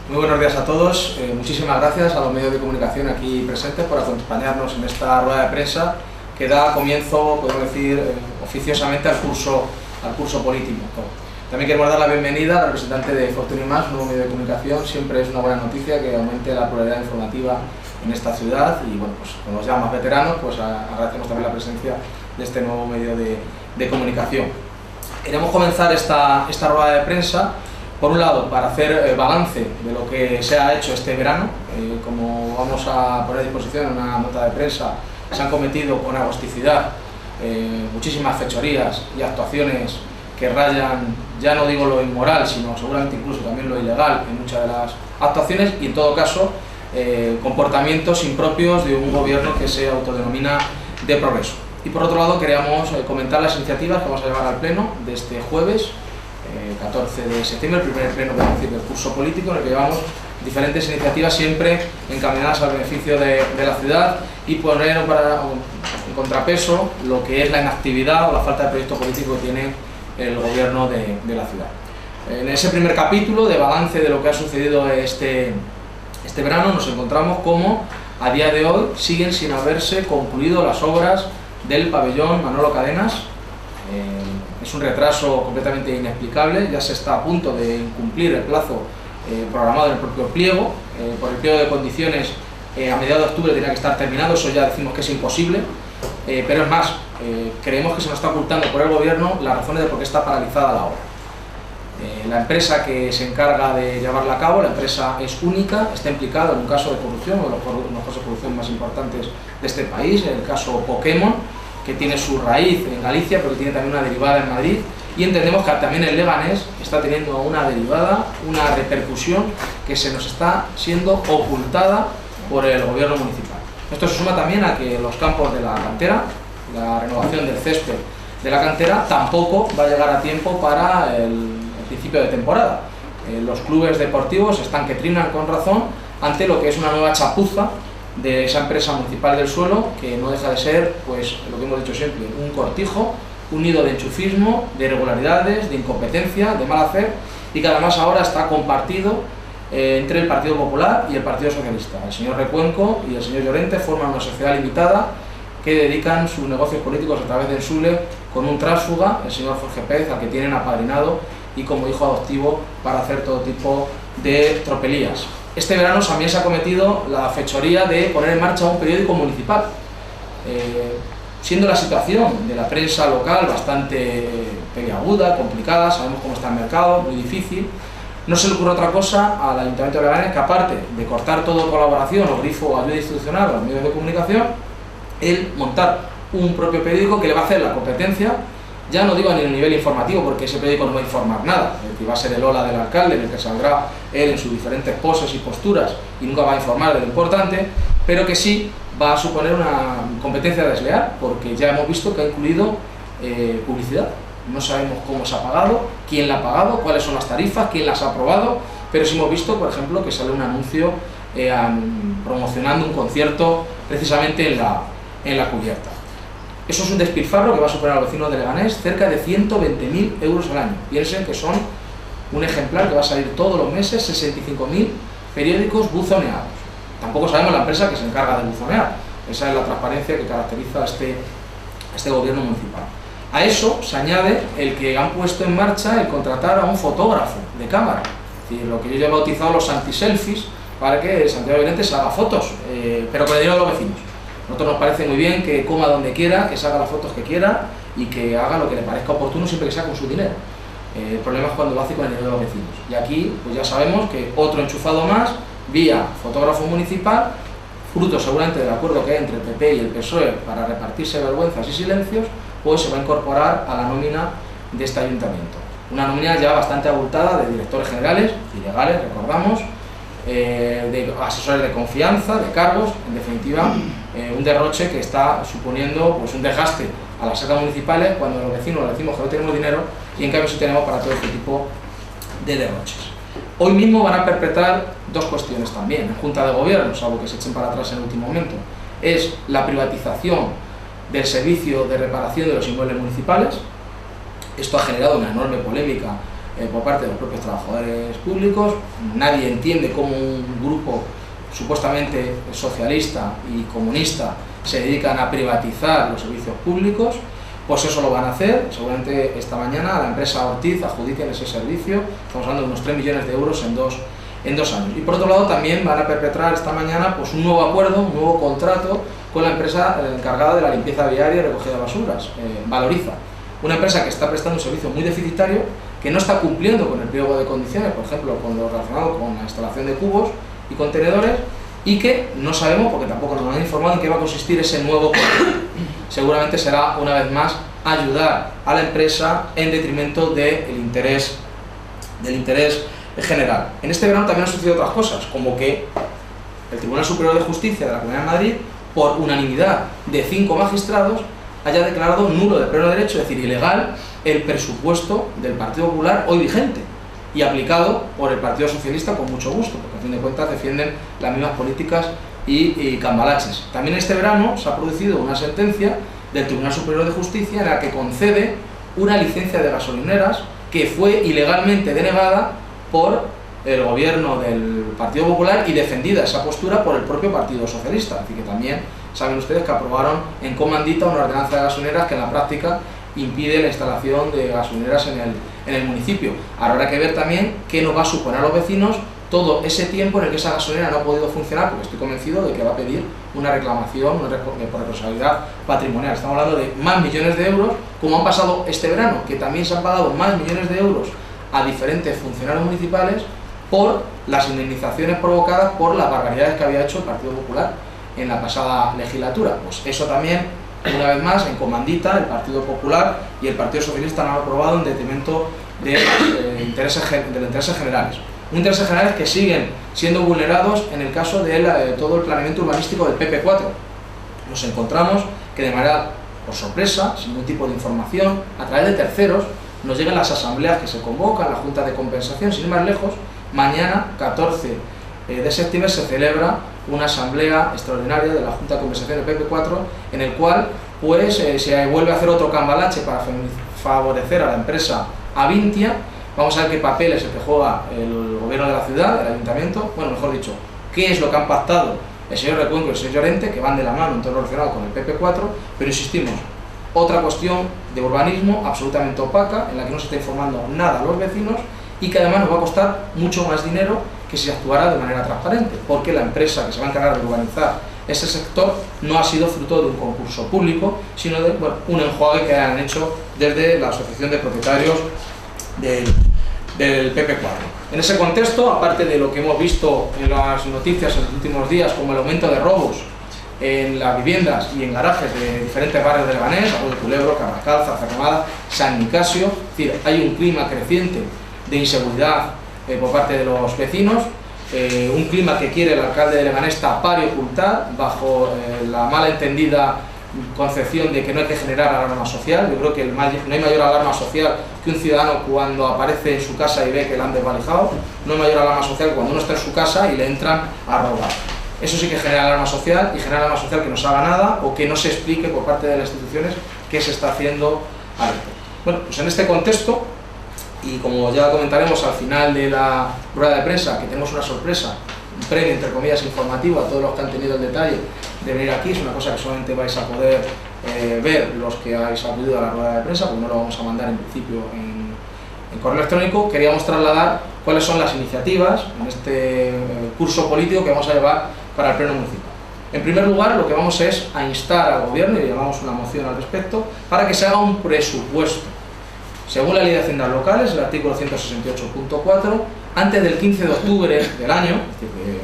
Muy buenos días a todos. Muchísimas gracias a los medios de comunicación aquí presentes por acompañarnos en esta rueda de prensa que da comienzo, podemos decir, oficiosamente al curso político. También queremos dar la bienvenida al representante de Fortuny+, un nuevo medio de comunicación. Siempre es una buena noticia que aumente la pluralidad informativa en esta ciudad y, bueno, pues con los ya más veteranos, pues agradecemos también la presencia de este nuevo medio de comunicación. Queremos comenzar esta rueda de prensa, por un lado, para hacer balance de lo que se ha hecho este verano. Como vamos a poner a disposición en una nota de prensa, se han cometido con agosticidad muchísimas fechorías y actuaciones que rayan, ya no digo lo inmoral, sino seguramente incluso también lo ilegal en muchas de las actuaciones, y en todo caso comportamientos impropios de un gobierno que se autodenomina de progreso. Y por otro lado, queríamos comentar las iniciativas que vamos a llevar al pleno de este jueves 14 de septiembre, el primer pleno del curso político, en el que llevamos diferentes iniciativas siempre encaminadas al beneficio de la ciudad y poner en contrapeso lo que es la inactividad o la falta de proyecto político que tiene el gobierno de la ciudad. En ese primer capítulo de balance de lo que ha sucedido este verano, nos encontramos como a día de hoy siguen sin haberse concluido las obras del pabellón Manolo Cadenas. Es un retraso completamente inexplicable, ya se está a punto de incumplir el plazo programado en el propio pliego. Por el pliego de condiciones a mediados de octubre tenía que estar terminado, eso ya decimos que es imposible, pero es más, creemos que se nos está ocultando por el gobierno las razones de por qué está paralizada la obra. La empresa que se encarga de llevarla a cabo, la empresa es única, está implicada en un caso de corrupción, uno de los casos de corrupción más importantes de este país, el caso Pokémon, que tiene su raíz en Galicia, pero tiene también una derivada en Madrid, y entendemos que también el Leganés está teniendo una derivada, una repercusión que se nos está siendo ocultada por el gobierno municipal. Esto se suma también a que los campos de la cantera, la renovación del césped de la cantera, tampoco va a llegar a tiempo para el principio de temporada. Los clubes deportivos están que trinan con razón ante lo que es una nueva chapuza de esa empresa municipal del suelo, que no deja de ser, pues, lo que hemos dicho siempre, un cortijo, un nido de enchufismo, de irregularidades, de incompetencia, de mal hacer, y que además ahora está compartido entre el Partido Popular y el Partido Socialista. El señor Recuenco y el señor Llorente forman una sociedad limitada que dedican sus negocios políticos a través del SULE con un tránsfuga, el señor Jorge Pérez, al que tienen apadrinado y como hijo adoptivo para hacer todo tipo de tropelías. Este verano también se ha cometido la fechoría de poner en marcha un periódico municipal. Siendo la situación de la prensa local bastante peliaguda, complicada, sabemos cómo está el mercado, muy difícil, no se le ocurre otra cosa al Ayuntamiento de Leganés que, aparte de cortar toda colaboración o grifo o ayuda institucional a los medios de comunicación, el montar un propio periódico que le va a hacer la competencia. Ya no digo ni a nivel informativo, porque ese periódico no va a informar nada, que va a ser el hola del alcalde, en el que saldrá él en sus diferentes poses y posturas y nunca va a informar de lo importante, pero que sí va a suponer una competencia desleal, porque ya hemos visto que ha incluido publicidad. No sabemos cómo se ha pagado, quién la ha pagado, cuáles son las tarifas, quién las ha aprobado, pero sí hemos visto, por ejemplo, que sale un anuncio promocionando un concierto precisamente en la cubierta. Eso es un despilfarro que va a suponer a los vecinos de Leganés cerca de 120.000 euros al año. Piensen que son un ejemplar que va a salir todos los meses 65.000 periódicos buzoneados. Tampoco sabemos la empresa que se encarga de buzonear. Esa es la transparencia que caracteriza a este gobierno municipal. A eso se añade el que han puesto en marcha el contratar a un fotógrafo de cámara. Es decir, lo que yo ya he bautizado los anti-selfies, para que Santiago Llorente se haga fotos, pero con el dinero de los vecinos. A nosotros nos parece muy bien que coma donde quiera, que se haga las fotos que quiera y que haga lo que le parezca oportuno siempre que sea con su dinero. El problema es cuando lo hace con el dinero de los vecinos. Y aquí pues ya sabemos que otro enchufado más, vía fotógrafo municipal, fruto seguramente del acuerdo que hay entre el PP y el PSOE para repartirse vergüenzas y silencios, pues se va a incorporar a la nómina de este ayuntamiento. Una nómina ya bastante abultada de directores generales, ilegales, recordamos, de asesores de confianza, de cargos, en definitiva, un derroche que está suponiendo pues un desgaste a las arcas municipales cuando los vecinos les decimos que no tenemos dinero y en cambio sí tenemos para todo este tipo de derroches. Hoy mismo van a perpetrar dos cuestiones también en Junta de Gobierno, salvo que se echen para atrás en el último momento. Es la privatización del servicio de reparación de los inmuebles municipales. Esto ha generado una enorme polémica por parte de los propios trabajadores públicos. Nadie entiende cómo un grupo supuestamente socialista y comunista se dedican a privatizar los servicios públicos. Pues eso lo van a hacer, seguramente esta mañana a la empresa Ortiz adjudiquen ese servicio, estamos hablando de unos 3 millones de euros en dos años. Y por otro lado también van a perpetrar esta mañana pues un nuevo acuerdo, un nuevo contrato con la empresa encargada de la limpieza viaria y recogida de basuras, Valoriza. Una empresa que está prestando un servicio muy deficitario, que no está cumpliendo con el pliego de condiciones, por ejemplo, con lo relacionado con la instalación de cubos y contenedores, y que no sabemos, porque tampoco nos han informado en qué va a consistir ese nuevo contrato. Seguramente será, una vez más, ayudar a la empresa en detrimento del interés general. En este verano también han sucedido otras cosas, como que el Tribunal Superior de Justicia de la Comunidad de Madrid, por unanimidad de 5 magistrados, haya declarado nulo de pleno derecho, es decir, ilegal, el presupuesto del Partido Popular hoy vigente y aplicado por el Partido Socialista con mucho gusto, porque a fin de cuentas defienden las mismas políticas y cambalaches. También este verano se ha producido una sentencia del Tribunal Superior de Justicia en la que concede una licencia de gasolineras que fue ilegalmente denegada por el gobierno del Partido Popular y defendida esa postura por el propio Partido Socialista. Así que también saben ustedes que aprobaron en comandita una ordenanza de gasolineras que en la práctica impide la instalación de gasolineras en el municipio. Ahora habrá que ver también qué nos va a suponer a los vecinos todo ese tiempo en el que esa gasolinera no ha podido funcionar, porque estoy convencido de que va a pedir una reclamación por responsabilidad patrimonial. Estamos hablando de más millones de euros, como han pasado este verano, que también se han pagado más millones de euros a diferentes funcionarios municipales por las indemnizaciones provocadas por las barbaridades que había hecho el Partido Popular en la pasada legislatura. Pues eso también, una vez más, en comandita, el Partido Popular y el Partido Socialista lo han aprobado en detrimento de los intereses generales. Unos intereses generales que siguen siendo vulnerados en el caso de todo el planeamiento urbanístico del PP4. Nos encontramos que de manera, por sorpresa, sin ningún tipo de información, a través de terceros, nos llegan las asambleas que se convocan, la Junta de Compensación. Sin ir más lejos, mañana, 14 de septiembre, se celebra una asamblea extraordinaria de la Junta de Compensación del PP4, en el cual pues, se vuelve a hacer otro cambalache para favorecer a la empresa Avintia. Vamos a ver qué papel es el que juega el gobierno de la ciudad, el ayuntamiento, bueno, mejor dicho, qué es lo que han pactado el señor Recuenco y el señor Llorente, que van de la mano en todo lo relacionado con el PP4, pero insistimos, otra cuestión de urbanismo absolutamente opaca, en la que no se está informando nada a los vecinos y que además nos va a costar mucho más dinero que si se actuara de manera transparente, porque la empresa que se va a encargar de urbanizar ese sector no ha sido fruto de un concurso público, sino de un enjuague que han hecho desde la Asociación de Propietarios del PP4. En ese contexto, aparte de lo que hemos visto en las noticias en los últimos días, como el aumento de robos en las viviendas y en garajes de diferentes barrios de Leganés, Arroyo de Culebro, Carrascal, Zarzarramada, San Nicasio, es decir, hay un clima creciente de inseguridad por parte de los vecinos, un clima que quiere el alcalde de Leganés tapar y ocultar bajo la mala entendida concepción de que no hay que generar alarma social. Yo creo que no hay mayor alarma social que un ciudadano cuando aparece en su casa y ve que le han desvalijado. No hay mayor alarma social que cuando uno está en su casa y le entran a robar. Eso sí que genera alarma social, y genera alarma social que no se haga nada o que no se explique por parte de las instituciones qué se está haciendo al respecto. Bueno, pues en este contexto, y como ya comentaremos al final de la rueda de prensa, que tenemos una sorpresa, un premio entre comillas informativo a todos los que han tenido el detalle de venir aquí, es una cosa que solamente vais a poder ver los que habéis acudido a la rueda de prensa, porque no lo vamos a mandar en principio en correo electrónico. Queríamos trasladar cuáles son las iniciativas en este curso político que vamos a llevar para el Pleno Municipal. En primer lugar, lo que vamos es a instar al Gobierno, y llevamos una moción al respecto, para que se haga un presupuesto. Según la Ley de Haciendas Locales, el artículo 168.4, antes del 15 de octubre del año, es decir,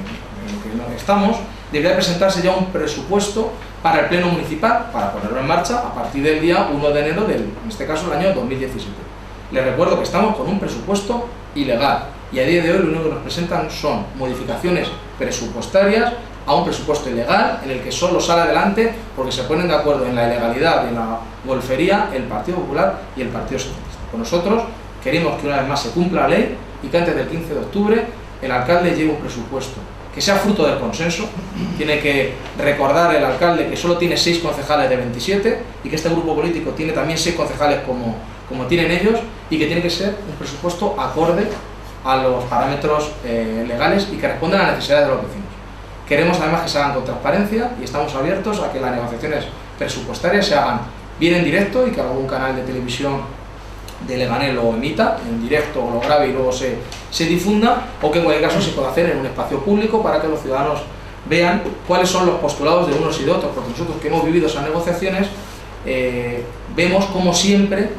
en lo que estamos, debería presentarse ya un presupuesto para el Pleno Municipal, para ponerlo en marcha a partir del día 1 de enero del, en este caso, el año 2017. Les recuerdo que estamos con un presupuesto ilegal y a día de hoy lo único que nos presentan son modificaciones presupuestarias a un presupuesto ilegal en el que solo sale adelante porque se ponen de acuerdo en la ilegalidad y en la golfería el Partido Popular y el Partido Socialista. Con nosotros queremos que una vez más se cumpla la ley y que antes del 15 de octubre el alcalde lleve un presupuesto que sea fruto del consenso. Tiene que recordar el alcalde que solo tiene 6 concejales de 27 y que este grupo político tiene también 6 concejales como como tienen ellos, y que tiene que ser un presupuesto acorde a los parámetros legales y que respondan a las necesidades de los vecinos. Queremos además que se hagan con transparencia y estamos abiertos a que las negociaciones presupuestarias se hagan bien en directo y que algún canal de televisión de Leganés lo emita en directo o lo grabe y luego se difunda, o que en cualquier caso se pueda hacer en un espacio público para que los ciudadanos vean cuáles son los postulados de unos y de otros, porque nosotros que hemos vivido esas negociaciones vemos como siempre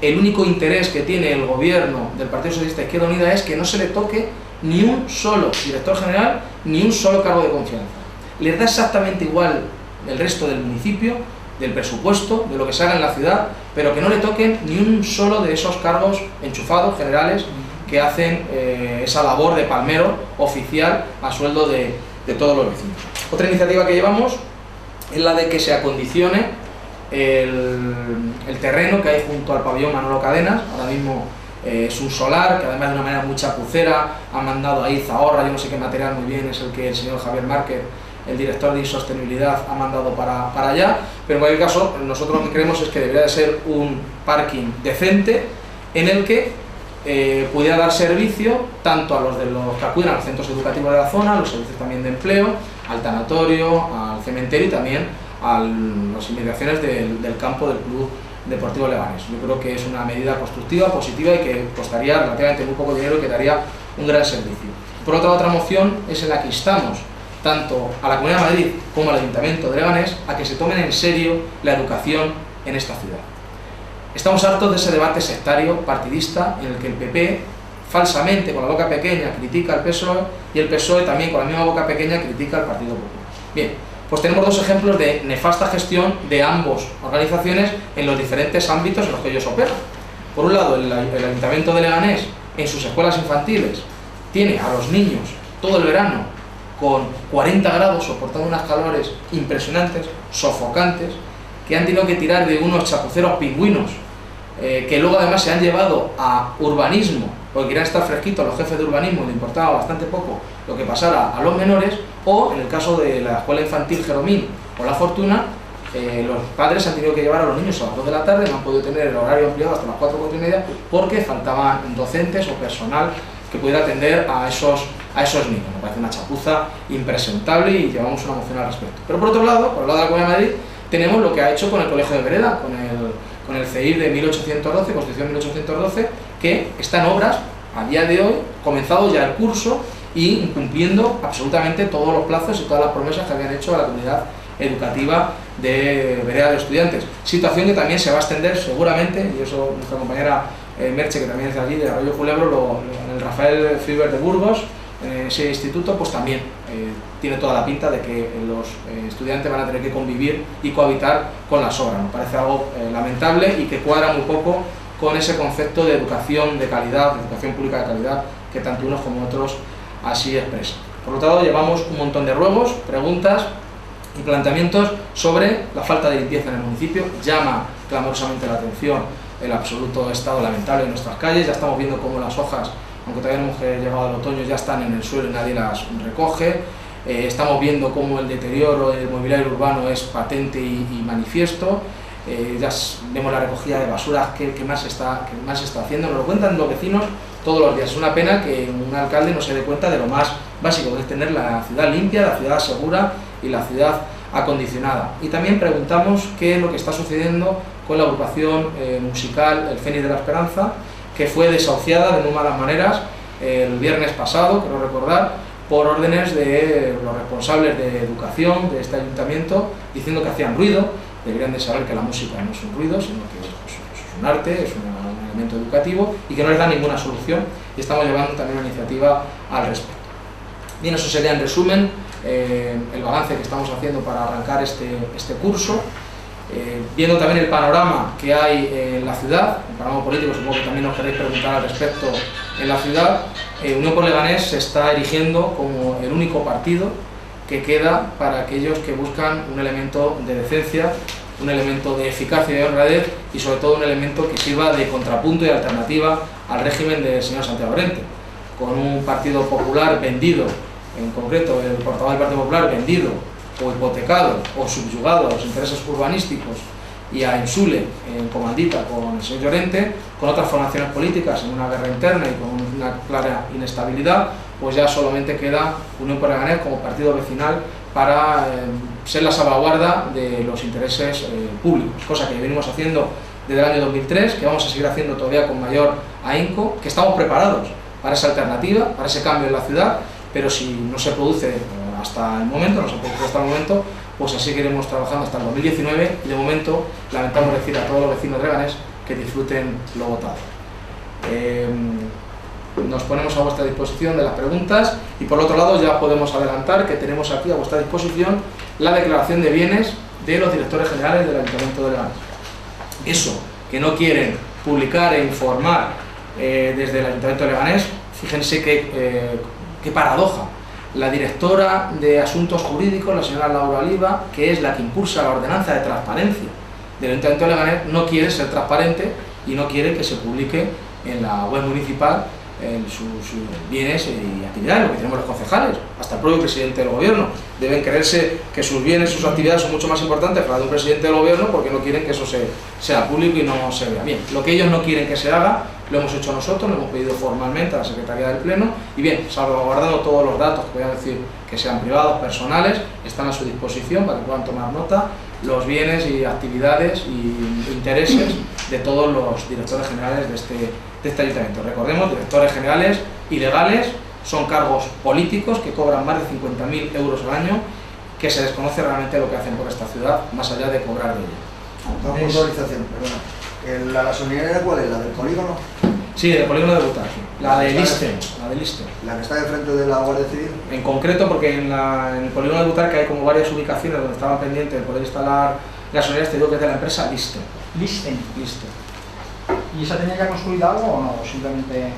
el único interés que tiene el gobierno del Partido Socialista de Izquierda Unida es que no se le toque ni un solo director general ni un solo cargo de confianza. Les da exactamente igual el resto del municipio, del presupuesto, de lo que se haga en la ciudad, pero que no le toquen ni un solo de esos cargos enchufados generales que hacen esa labor de palmero oficial a sueldo de todos los vecinos. Otra iniciativa que llevamos es la de que se acondicione el terreno que hay junto al pabellón Manolo Cadenas. Ahora mismo es un solar que además de una manera muy chapucera ha mandado ahí Zahorra, yo no sé qué material muy bien es el que el señor Javier Márquez, el director de insostenibilidad, ha mandado para allá, pero en cualquier caso nosotros lo que creemos es que debería de ser un parking decente en el que pudiera dar servicio tanto a los que acuden a los centros educativos de la zona, a los servicios también de empleo, al tanatorio, al cementerio y también a las inmediaciones del campo del Club Deportivo Leganés. Yo creo que es una medida constructiva, positiva y que costaría relativamente muy poco dinero y que daría un gran servicio. Por otra moción es en la que instamos tanto a la Comunidad de Madrid como al Ayuntamiento de Leganés a que se tomen en serio la educación en esta ciudad. Estamos hartos de ese debate sectario, partidista, en el que el PP falsamente, con la boca pequeña, critica al PSOE y el PSOE también con la misma boca pequeña critica al Partido Popular. Bien, pues tenemos dos ejemplos de nefasta gestión de ambas organizaciones en los diferentes ámbitos en los que ellos operan. Por un lado, el Ayuntamiento de Leganés, en sus escuelas infantiles, tiene a los niños todo el verano con 40 grados, soportando unas calores impresionantes, sofocantes, que han tenido que tirar de unos chapuceros pingüinos, que luego además se han llevado a urbanismo, porque querían estar fresquitos los jefes de urbanismo, le importaba bastante poco lo que pasara a los menores, o en el caso de la escuela infantil Jeromín o La Fortuna, los padres han tenido que llevar a los niños a las 2 de la tarde, no han podido tener el horario ampliado hasta las 4 y media, porque faltaban docentes o personal que pudiera atender a esos niños. Me parece una chapuza impresentable y llevamos una moción al respecto. Pero por otro lado, por el lado de la Comunidad de Madrid, tenemos lo que ha hecho con el Colegio de Vereda, con el CEIR de 1812, Constitución 1812, que está en obras a día de hoy, comenzado ya el curso y incumpliendo absolutamente todos los plazos y todas las promesas que habían hecho a la comunidad educativa de Vereda de Estudiantes. Situación que también se va a extender seguramente, y eso nuestra compañera Merche, que también es de allí, de Arroyo Culebro, en el Rafael Fiber de Burgos, en ese instituto, pues también tiene toda la pinta de que los estudiantes van a tener que convivir y cohabitar con las obras. Me parece algo lamentable y que cuadra muy poco con ese concepto de educación de calidad, de educación pública de calidad, que tanto unos como otros así expresan. Por lo tanto, llevamos un montón de ruegos, preguntas y planteamientos sobre la falta de limpieza en el municipio. Llama clamorosamente la atención el absoluto estado lamentable de nuestras calles. Ya estamos viendo cómo las hojas, aunque todavía no hemos llegado al otoño, ya están en el suelo y nadie las recoge. Estamos viendo cómo el deterioro del mobiliario urbano es patente y manifiesto. Ya vemos la recogida de basuras que más se está haciendo. Nos lo cuentan los vecinos todos los días. Es una pena que un alcalde no se dé cuenta de lo más básico, que es tener la ciudad limpia, la ciudad segura y la ciudad acondicionada. Y también preguntamos qué es lo que está sucediendo con la agrupación musical El Fénix de la Esperanza, que fue desahuciada de muy malas maneras el viernes pasado, quiero recordar, por órdenes de los responsables de educación de este ayuntamiento, diciendo que hacían ruido. Deberían de saber que la música no es un ruido, sino que es un arte, es un elemento educativo y que no les da ninguna solución, y estamos llevando también una iniciativa al respecto. Bien, eso sería en resumen el balance que estamos haciendo para arrancar este curso, viendo también el panorama que hay en la ciudad, el panorama político, supongo que también os queréis preguntar al respecto en la ciudad. Unión por Leganés se está erigiendo como el único partido que queda para aquellos que buscan un elemento de decencia, un elemento de eficacia y honradez y sobre todo un elemento que sirva de contrapunto y alternativa al régimen del señor Santiago Lorente. Con un Partido Popular vendido, en concreto el portavoz del Partido Popular vendido o hipotecado o subyugado a los intereses urbanísticos y a Insule en comandita con el señor Llorente, con otras formaciones políticas en una guerra interna y con una clara inestabilidad, pues ya solamente queda Unión por Leganés como partido vecinal para ser la salvaguarda de los intereses públicos, cosa que venimos haciendo desde el año 2003, que vamos a seguir haciendo todavía con mayor ahínco, que estamos preparados para esa alternativa, para ese cambio en la ciudad, pero si no se produce hasta el momento, pues así seguiremos trabajando hasta el 2019 y de momento lamentamos decir a todos los vecinos de Leganés que disfruten lo votado. Nos ponemos a vuestra disposición de las preguntas y por otro lado ya podemos adelantar que tenemos aquí a vuestra disposición la declaración de bienes de los directores generales del Ayuntamiento de Leganés. Eso que no quieren publicar e informar desde el Ayuntamiento de Leganés, fíjense qué paradoja. La directora de Asuntos Jurídicos, la señora Laura Oliva, que es la que impulsa la ordenanza de transparencia del Ayuntamiento de Leganés, no quiere ser transparente y no quiere que se publique en la web municipal sus bienes y actividades, lo que tenemos los concejales, hasta el propio presidente del gobierno. Deben creerse que sus bienes y sus actividades son mucho más importantes para un presidente del gobierno porque no quieren que eso sea público y no se vea bien. Lo que ellos no quieren que se haga, lo hemos hecho nosotros, lo hemos pedido formalmente a la Secretaría del Pleno y bien, salvaguardando todos los datos, que voy a decir que sean privados, personales, están a su disposición para que puedan tomar nota los bienes y actividades y intereses de todos los directores generales de este ayuntamiento. Recordemos, directores generales ilegales, son cargos políticos que cobran más de 50.000 euros al año, que se desconoce realmente lo que hacen por esta ciudad, más allá de cobrar de ella. Una puntualización, perdona. ¿La gasolinera cuál es? ¿La del polígono? Sí, del polígono de Butaque, la de Liste. ¿La que está de frente de la Guardia Civil? En concreto, porque en el polígono de Butaque hay como varias ubicaciones donde estaban pendientes de poder instalar gasolineras, te digo que es de la empresa Liste. Liste. Liste. ¿Y esa tenía ya construida algo o no? Simplemente...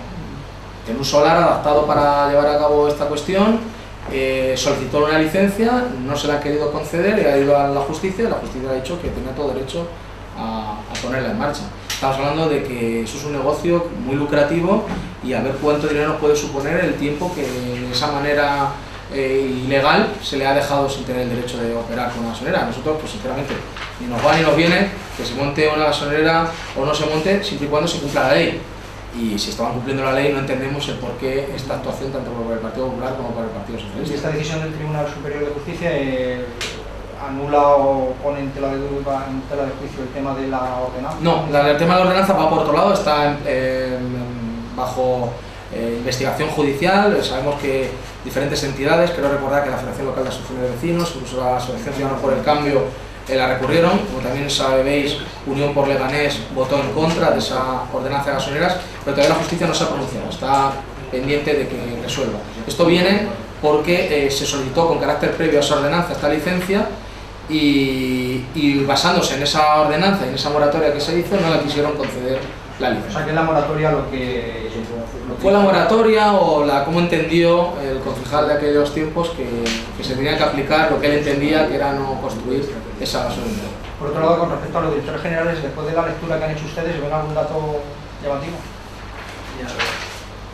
Tiene un solar adaptado para llevar a cabo esta cuestión, solicitó una licencia, no se la ha querido conceder y ha ido a la justicia le ha dicho que tenía todo derecho a ponerla en marcha. Estamos hablando de que eso es un negocio muy lucrativo y a ver cuánto dinero nos puede suponer el tiempo que de esa manera ilegal se le ha dejado sin tener el derecho de operar con una gasolinera. Nosotros, pues sinceramente, ni nos va ni nos viene que se monte una gasolinera o no se monte, siempre y cuando se cumpla la ley. Y si estaban cumpliendo la ley no entendemos el por qué esta actuación tanto por el Partido Popular como por el Partido Socialista. ¿Y esta decisión del Tribunal Superior de Justicia anula o pone en tela de juicio el tema de la ordenanza? No, el tema de la ordenanza va por otro lado, está bajo investigación judicial. Sabemos que diferentes entidades, quiero recordar que la Federación Local de Asociaciones de Vecinos, incluso la Asociación Ciudadanos por el Cambio, la recurrieron. Como también sabéis, Unión por Leganés votó en contra de esa ordenanza de gasolineras, pero todavía la justicia no se ha pronunciado, está pendiente de que resuelva. Esto viene porque se solicitó con carácter previo a esa ordenanza esta licencia y basándose en esa ordenanza y en esa moratoria que se hizo, no la quisieron conceder la licencia. O sea que es la moratoria lo que... Fue la moratoria o cómo entendió el concejal de aquellos tiempos que se tenía que aplicar lo que él entendía que era no construir esa gasolinera. Por otro lado, con respecto a los directores generales, después de la lectura que han hecho ustedes, ¿ven algún dato llamativo?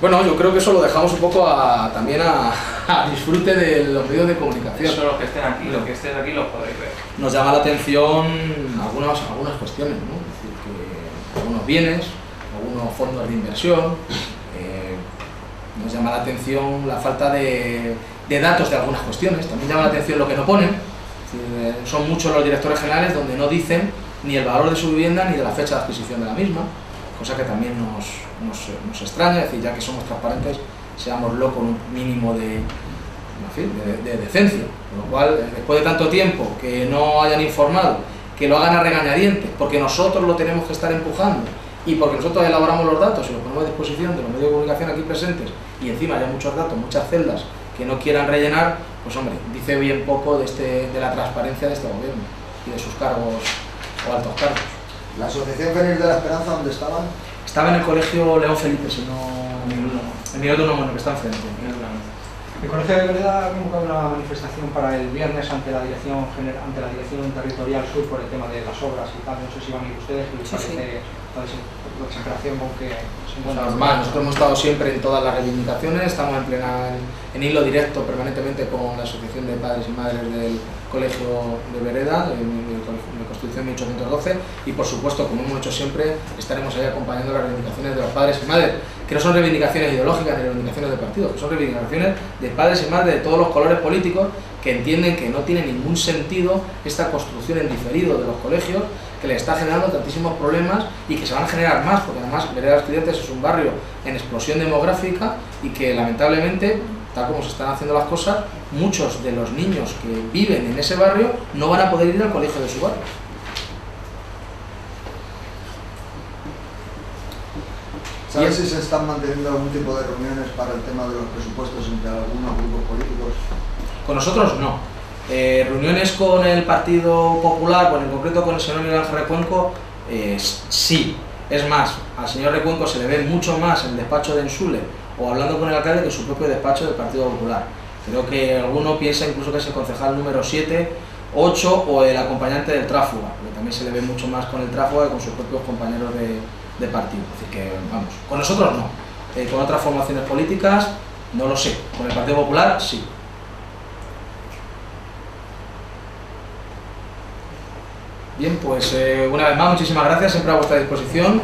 Bueno, yo creo que eso lo dejamos un poco también a disfrute de los medios de comunicación. Eso los que estén aquí, los que estén aquí los podréis ver. Nos llama la atención algunas cuestiones, ¿no? Es decir, que algunos bienes, algunos fondos de inversión, nos llama la atención la falta de datos de algunas cuestiones, también llama la atención lo que no ponen. Es decir, son muchos los directores generales donde no dicen ni el valor de su vivienda ni de la fecha de adquisición de la misma, cosa que también nos extraña. Es decir, ya que somos transparentes, seámoslo con un mínimo de decencia, con lo cual, después de tanto tiempo que no hayan informado, que lo hagan a regañadientes, porque nosotros lo tenemos que estar empujando y porque nosotros elaboramos los datos y los ponemos a disposición de los medios de comunicación aquí presentes y encima hay muchos datos, muchas celdas que no quieran rellenar, pues hombre, dice bien poco de la transparencia de este gobierno y de sus cargos o altos cargos. ¿La Asociación Feliz de la Esperanza dónde estaban? Estaba en el colegio León Felipe, si no... en Miguel de Unamuno, que está enfrente. El Colegio de Vereda ha convocado una manifestación para el viernes ante la Dirección Territorial Sur por el tema de las obras y tal. No sé si van a ir ustedes, ¿qué les parece toda la desesperación con que se encuentra? Normal, nosotros hemos estado siempre en todas las reivindicaciones, estamos en hilo directo permanentemente con la Asociación de Padres y Madres del Colegio de Vereda, me Constitución de 1812 y, por supuesto, como hemos hecho siempre, estaremos ahí acompañando las reivindicaciones de los padres y madres, que no son reivindicaciones ideológicas ni reivindicaciones de partidos, que son reivindicaciones de padres y madres de todos los colores políticos que entienden que no tiene ningún sentido esta construcción en diferido de los colegios, que les está generando tantísimos problemas y que se van a generar más, porque además Vereda Estudiantes es un barrio en explosión demográfica y que lamentablemente, tal como se están haciendo las cosas, muchos de los niños que viven en ese barrio no van a poder ir al colegio de su barrio. ¿Sabes si se están manteniendo algún tipo de reuniones para el tema de los presupuestos entre algunos grupos políticos? Con nosotros no. Reuniones con el Partido Popular, bueno, en concreto con el señor Miguel Ángel Recuenco, sí. Es más, al señor Recuenco se le ve mucho más en el despacho de Ensule o hablando con el alcalde que en su propio despacho del Partido Popular. Creo que alguno piensa incluso que es el concejal número 7, 8 o el acompañante del tráfuga, porque también se le ve mucho más con el tráfuga que con sus propios compañeros de partido. Es decir, que vamos, con nosotros no. Con otras formaciones políticas no lo sé. Con el Partido Popular sí. Bien, pues una vez más, muchísimas gracias, siempre a vuestra disposición.